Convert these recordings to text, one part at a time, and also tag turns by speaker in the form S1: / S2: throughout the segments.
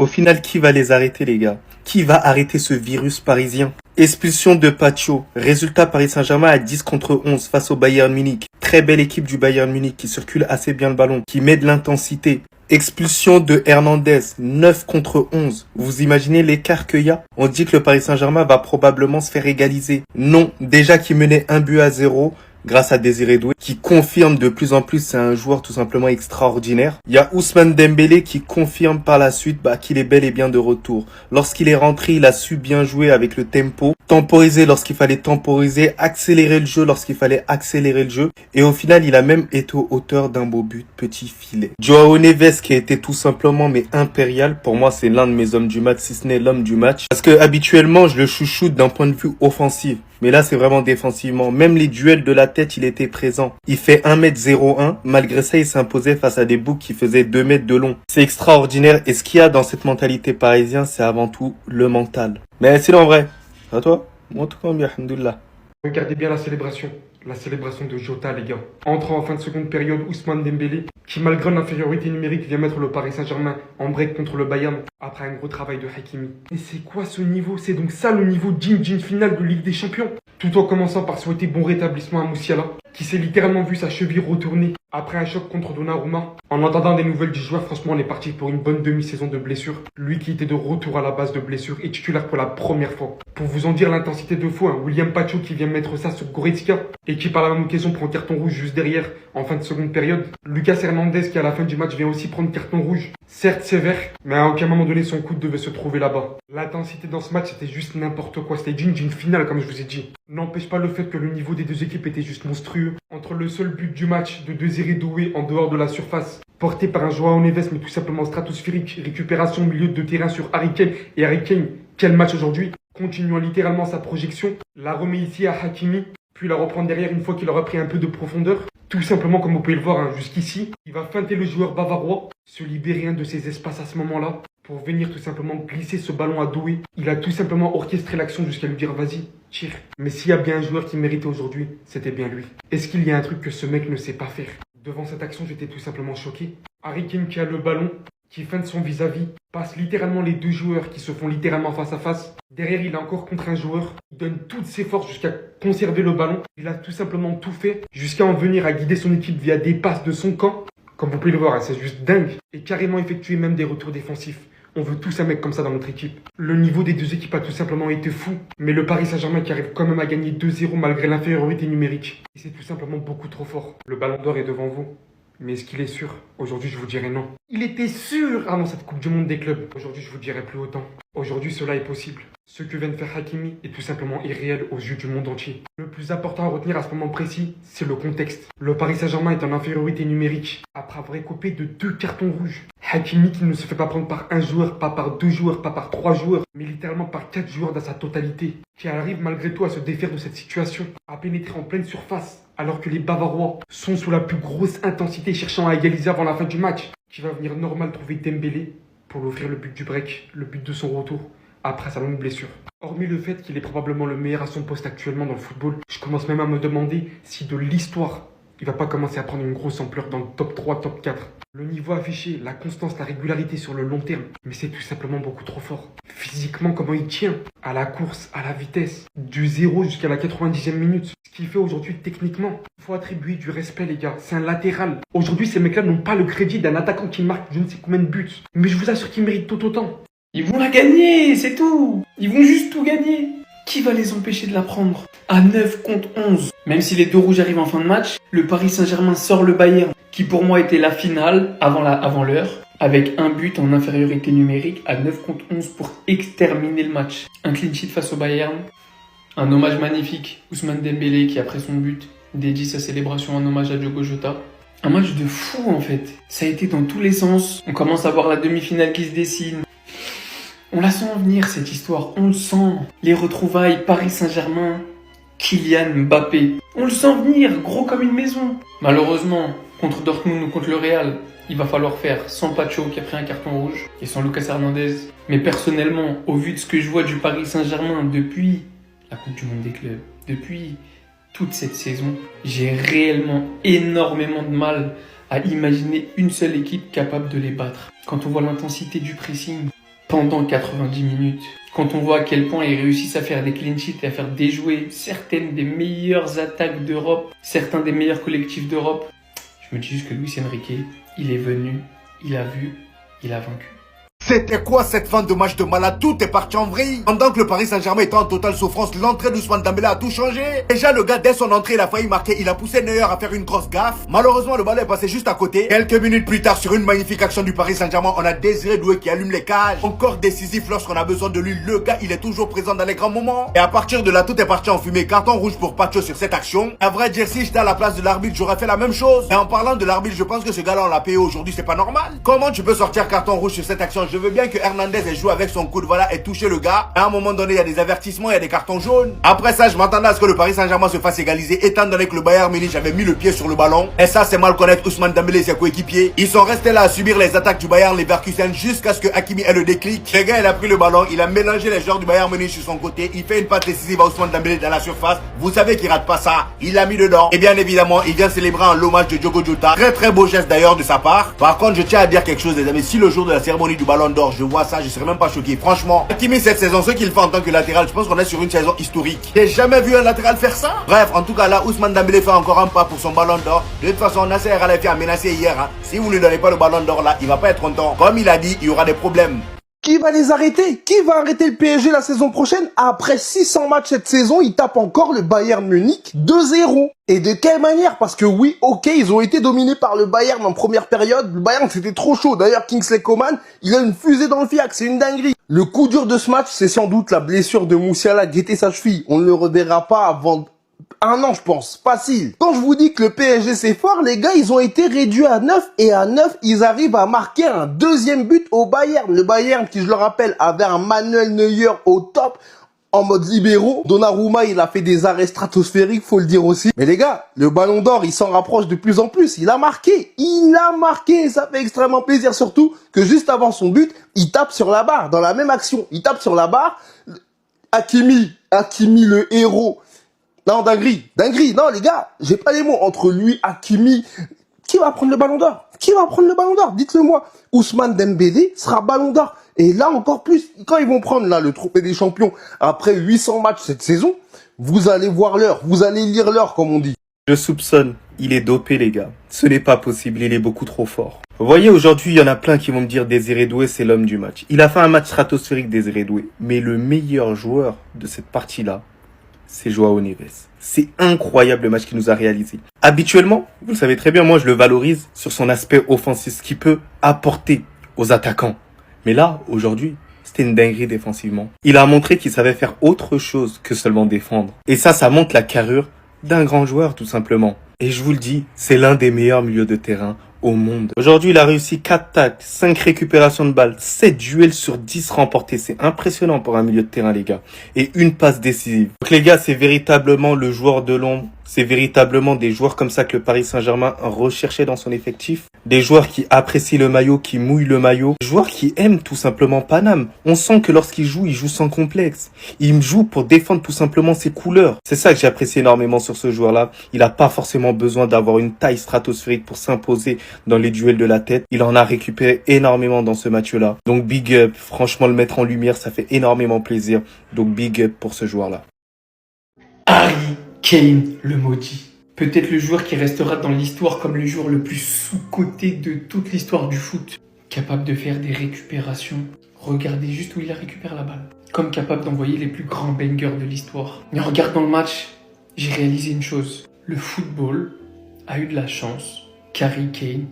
S1: Au final, qui va les arrêter, les gars? Qui va arrêter ce virus parisien? Expulsion de Pacho. Résultat, Paris Saint-Germain à 10 contre 11 face au Bayern Munich. Très belle équipe du Bayern Munich qui circule assez bien le ballon, qui met de l'intensité. Expulsion de Hernandez, 9 contre 11. Vous imaginez l'écart qu'il y a? On dit que le Paris Saint-Germain va probablement se faire égaliser. Non, déjà qu'il menait 1-0 grâce à Désiré Doué, qui confirme de plus en plus c'est un joueur tout simplement extraordinaire. Il y a Ousmane Dembélé qui confirme par la suite qu'il est bel et bien de retour. Lorsqu'il est rentré, il a su bien jouer avec le tempo, temporiser lorsqu'il fallait temporiser, accélérer le jeu lorsqu'il fallait accélérer le jeu. Et au final, il a même été auteur d'un beau but, petit filet. Joao Neves qui a été tout simplement mais impérial. Pour moi, c'est l'un de mes hommes du match, si ce n'est l'homme du match. Parce que habituellement, je le chouchoute d'un point de vue offensif. Mais là, c'est vraiment défensivement. Même les duels de la tête, il était présent. Il fait 1m01. Malgré ça, il s'imposait face à des boucs qui faisaient 2 mètres de long. C'est extraordinaire. Et ce qu'il y a dans cette mentalité parisienne, c'est avant tout le mental. Mais c'est en vrai. À toi? Moi, tout comme bien, alhamdoulilah.
S2: Regardez bien la célébration de Jota, les gars. Entrant en fin de seconde période, Ousmane Dembélé, qui malgré l'infériorité numérique vient mettre le Paris Saint-Germain en break contre le Bayern après un gros travail de Hakimi. Et c'est quoi ce niveau? C'est donc ça le niveau digne finale de Ligue des Champions? Tout en commençant par souhaiter bon rétablissement à Moussiala, qui s'est littéralement vu sa cheville retourner après un choc contre Donnarumma. En entendant des nouvelles du joueur, franchement, on est parti pour une bonne demi-saison de blessure. Lui qui était de retour à la base de blessure et titulaire pour la première fois. Pour vous en dire l'intensité de fou, William Pacho qui vient mettre ça sur Goretzka et qui par la même occasion prend carton rouge juste derrière en fin de seconde période. Lucas Hernandez qui à la fin du match vient aussi prendre carton rouge. Certes sévère, mais à aucun moment donné son coude devait se trouver là-bas. L'intensité dans ce match c'était juste n'importe quoi, c'était digne d'une finale comme je vous ai dit. N'empêche pas le fait que le niveau des deux équipes était juste monstrueux. Entre le seul but du match de Désiré Doué en dehors de la surface, porté par un Joao Neves mais tout simplement stratosphérique, récupération au milieu de terrain sur Harry Kane, et Harry Kane, quel match aujourd'hui, continuant littéralement sa projection, la remet ici à Hakimi, puis la reprend derrière une fois qu'il aura pris un peu de profondeur. Tout simplement, comme vous pouvez le voir jusqu'ici, il va feinter le joueur bavarois, se libérer de ses espaces à ce moment-là, pour venir tout simplement glisser ce ballon à Doué. Il a tout simplement orchestré l'action jusqu'à lui dire vas-y, tire. Mais s'il y a bien un joueur qui méritait aujourd'hui, c'était bien lui. Est-ce qu'il y a un truc que ce mec ne sait pas faire? Devant cette action, j'étais tout simplement choqué. Harry Kane qui a le ballon, qui feinte son vis-à-vis, passe littéralement les deux joueurs qui se font littéralement face à face. Derrière, il est encore contre un joueur. Il donne toutes ses forces jusqu'à conserver le ballon. Il a tout simplement tout fait jusqu'à en venir à guider son équipe via des passes de son camp. Comme vous pouvez le voir, c'est juste dingue. Et carrément effectuer même des retours défensifs. On veut tous un mec comme ça dans notre équipe. Le niveau des deux équipes a tout simplement été fou. Mais le Paris Saint-Germain qui arrive quand même à gagner 2-0 malgré l'infériorité numérique. Et c'est tout simplement beaucoup trop fort. Le ballon d'or est devant vous. Mais est-ce qu'il est sûr? Aujourd'hui, je vous dirais non. Il était sûr avant cette Coupe du Monde des clubs. Aujourd'hui, je vous dirais plus autant. Aujourd'hui, cela est possible. Ce que vient de faire Hakimi est tout simplement irréel aux yeux du monde entier. Le plus important à retenir à ce moment précis, c'est le contexte. Le Paris Saint-Germain est en infériorité numérique. Après avoir écopé de 2 cartons rouges. Hakimi qui ne se fait pas prendre par un joueur, pas par 2 joueurs, pas par 3 joueurs, mais littéralement par 4 joueurs dans sa totalité. Qui arrive malgré tout à se défaire de cette situation, à pénétrer en pleine surface. Alors que les Bavarois sont sous la plus grosse intensité cherchant à égaliser avant la fin du match. Qui va venir normal trouver Dembélé pour lui offrir le but du break, le but de son retour, après sa longue blessure. Hormis le fait qu'il est probablement le meilleur à son poste actuellement dans le football, je commence même à me demander si de l'histoire, il va pas commencer à prendre une grosse ampleur dans le top 3, top 4. Le niveau affiché, la constance, la régularité sur le long terme, mais c'est tout simplement beaucoup trop fort. Physiquement, comment il tient à la course, à la vitesse, du 0 jusqu'à la 90e minute. Ce qu'il fait aujourd'hui techniquement, il faut attribuer du respect les gars, c'est un latéral. Aujourd'hui, ces mecs-là n'ont pas le crédit d'un attaquant qui marque je ne sais combien de buts. Mais je vous assure qu'ils méritent tout autant.
S3: Ils vont la gagner, c'est tout. Ils vont juste tout gagner. Qui va les empêcher de la prendre? À 9 contre 11. Même si les 2 rouges arrivent en fin de match, le Paris Saint-Germain sort le Bayern, qui pour moi était la finale avant l'heure, avec un but en infériorité numérique à 9 contre 11 pour exterminer le match. Un clean sheet face au Bayern, un hommage magnifique, Ousmane Dembélé qui après son but dédie sa célébration en hommage à Diogo Jota. Un match de fou en fait, ça a été dans tous les sens. On commence à voir la demi-finale qui se dessine. On la sent venir cette histoire, on le sent. Les retrouvailles Paris Saint-Germain, Kylian Mbappé. On le sent venir, gros comme une maison. Malheureusement, contre Dortmund ou contre le Real, il va falloir faire sans Pacho qui a pris un carton rouge et sans Lucas Hernandez. Mais personnellement, au vu de ce que je vois du Paris Saint-Germain depuis la Coupe du Monde des clubs, depuis toute cette saison, j'ai réellement énormément de mal à imaginer une seule équipe capable de les battre. Quand on voit l'intensité du pressing, pendant 90 minutes. Quand on voit à quel point ils réussissent à faire des clean sheets et à faire déjouer certaines des meilleures attaques d'Europe, certains des meilleurs collectifs d'Europe, je me dis juste que Luis Enrique, il est venu, il a vu, il a vaincu.
S4: C'était quoi cette fin de match de malade? Tout est parti en vrille. Pendant que le Paris Saint-Germain était en totale souffrance, l'entrée d'Ousmane Dembélé a tout changé. Déjà le gars, dès son entrée, il a failli marquer. Il a poussé Neuer à faire une grosse gaffe. Malheureusement, le ballon est passé juste à côté. Quelques minutes plus tard, sur une magnifique action du Paris Saint-Germain, on a Désiré Doué qui allume les cages. Encore décisif lorsqu'on a besoin de lui. Le gars, il est toujours présent dans les grands moments. Et à partir de là, tout est parti en fumée. Carton rouge pour Pacho sur cette action. À vrai dire, si j'étais à la place de l'arbitre, j'aurais fait la même chose. Et en parlant de l'arbitre, je pense que ce gars-là, on l'a payé aujourd'hui. C'est pas normal. Comment tu peux sortir carton rouge sur cette action? Je veux bien que Hernandez ait joué avec son coude, voilà, et touché le gars. À un moment donné, il y a des avertissements, il y a des cartons jaunes. Après ça, je m'attendais à ce que le Paris Saint-Germain se fasse égaliser, étant donné que le Bayern Munich avait mis le pied sur le ballon. Et ça, c'est mal connaître Ousmane Dembélé et ses coéquipiers. Ils sont restés là à subir les attaques du Bayern Leverkusen jusqu'à ce que Hakimi ait le déclic. Le gars, il a pris le ballon, il a mélangé les joueurs du Bayern Munich sur son côté. Il fait une passe décisive à Ousmane Dembélé dans la surface. Vous savez qu'il rate pas ça. Il l'a mis dedans. Et bien évidemment, il vient célébrer en l'hommage de Diogo Jota. Très beau geste d'ailleurs de sa part. Par contre, je tiens à dire quelque chose, les amis. Si le jour de la cérémonie du Ballon d'Or, je vois ça, je serais même pas choqué. Franchement, Hakimi cette saison, ce qu'il fait en tant que latéral, je pense qu'on est sur une saison historique. J'ai jamais vu un latéral faire ça. Bref, en tout cas là, Ousmane Dembélé fait encore un pas pour son Ballon d'Or. De toute façon, Nasser Al-Khelaifi a menacé hier. Si vous ne donnez pas le Ballon d'Or là, il va pas être content. Comme il a dit, il y aura des problèmes.
S5: Qui va les arrêter? Qui va arrêter le PSG la saison prochaine? Après 600 matchs cette saison, ils tapent encore le Bayern Munich 2-0. Et de quelle manière? Parce que oui, ok, ils ont été dominés par le Bayern en première période. Le Bayern, c'était trop chaud. D'ailleurs, Kingsley Coman, il a une fusée dans le fiac. C'est une dinguerie. Le coup dur de ce match, c'est sans doute la blessure de Moussiala, guetter sa cheville. On ne le reverra pas avant un an, je pense. Facile. Quand je vous dis que le PSG c'est fort, les gars, ils ont été réduits à 9 et à 9, ils arrivent à marquer un deuxième but au Bayern. Le Bayern, qui je le rappelle, avait un Manuel Neuer au top, en mode libéraux. Donnarumma, il a fait des arrêts stratosphériques, faut le dire aussi. Mais les gars, le Ballon d'Or, il s'en rapproche de plus en plus. Il a marqué. Ça fait extrêmement plaisir, surtout que juste avant son but, il tape sur la barre. Dans la même action, il tape sur la barre. Hakimi le héros. Non, dinguerie. Non, les gars, j'ai pas les mots. Entre lui, Hakimi, qui va prendre le Ballon d'Or? Dites-le moi. Ousmane Dembélé sera Ballon d'Or. Et là, encore plus, quand ils vont prendre là le trophée des champions, après 800 matchs cette saison, vous allez voir l'heure. Vous allez lire l'heure, comme on dit.
S1: Je soupçonne, il est dopé les gars. Ce n'est pas possible, il est beaucoup trop fort. Vous voyez, aujourd'hui, il y en a plein qui vont me dire Désiré Doué, c'est l'homme du match. Il a fait un match stratosphérique, Désiré Doué. Mais le meilleur joueur de cette partie-là, c'est Joao Neves. C'est incroyable le match qu'il nous a réalisé. Habituellement, vous le savez très bien, moi je le valorise sur son aspect offensif, ce qu'il peut apporter aux attaquants. Mais là, aujourd'hui, c'était une dinguerie défensivement. Il a montré qu'il savait faire autre chose que seulement défendre. Et ça montre la carrure d'un grand joueur tout simplement. Et je vous le dis, c'est l'un des meilleurs milieux de terrain au monde. Aujourd'hui, il a réussi 4 tacles, 5 récupérations de balles, 7 duels sur 10 remportés. C'est impressionnant pour un milieu de terrain, les gars. Et une passe décisive. Donc les gars, c'est véritablement le joueur de l'ombre. C'est véritablement des joueurs comme ça que le Paris Saint-Germain recherchait dans son effectif. Des joueurs qui apprécient le maillot, qui mouillent le maillot. Des joueurs qui aiment tout simplement Paname. On sent que lorsqu'il joue sans complexe. Il joue pour défendre tout simplement ses couleurs. C'est ça que j'ai apprécié énormément sur ce joueur-là. Il n'a pas forcément besoin d'avoir une taille stratosphérique pour s'imposer dans les duels de la tête. Il en a récupéré énormément dans ce match-là. Donc big up. Franchement, le mettre en lumière, ça fait énormément plaisir. Donc big up pour ce joueur-là.
S3: Harry Kane, le maudit. Peut-être le joueur qui restera dans l'histoire comme le joueur le plus sous-coté de toute l'histoire du foot. Capable de faire des récupérations. Regardez juste où il récupère la balle. Comme capable d'envoyer les plus grands bangers de l'histoire. Mais en regardant le match, j'ai réalisé une chose. Le football a eu de la chance qu'Harry Kane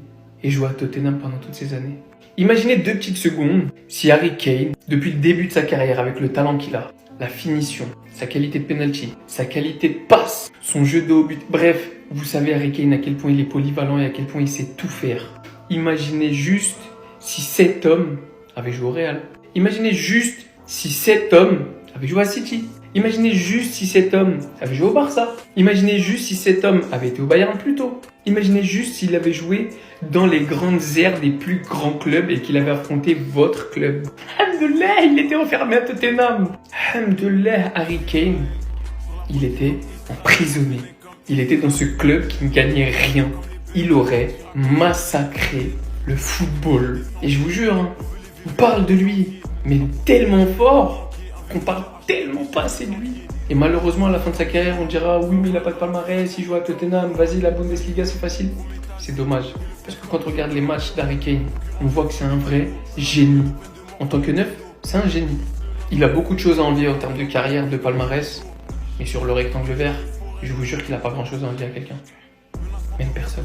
S3: ait joué à Tottenham pendant toutes ces années. Imaginez 2 petites secondes si Harry Kane, depuis le début de sa carrière, avec le talent qu'il a, la finition, sa qualité de penalty, sa qualité de passe, son jeu de haut but. Bref, vous savez Harry Kane à quel point il est polyvalent et à quel point il sait tout faire. Imaginez juste si cet homme avait joué au Real. Imaginez juste si cet homme avait joué à City. Imaginez juste si cet homme avait joué au Barça. Imaginez juste si cet homme avait été au Bayern plus tôt. Imaginez juste s'il avait joué dans les grandes aires des plus grands clubs et qu'il avait affronté votre club. Alhamdoulilah, il était enfermé à Tottenham. Alhamdoulilah, Harry Kane, il était emprisonné. Il était dans ce club qui ne gagnait rien. Il aurait massacré le football. Et je vous jure, on parle de lui. mais tellement fort qu'on parle tellement pas assez de lui. Et malheureusement, à la fin de sa carrière, on dira oui, mais il a pas de palmarès, il joue à Tottenham, vas-y, la Bundesliga, c'est facile. C'est dommage. Parce que quand on regarde les matchs d'Harry Kane, on voit que c'est un vrai génie. En tant que neuf, c'est un génie. Il a beaucoup de choses à envier en termes de carrière, de palmarès. Mais sur le rectangle vert, je vous jure qu'il n'a pas grand-chose à envier à quelqu'un. Même personne.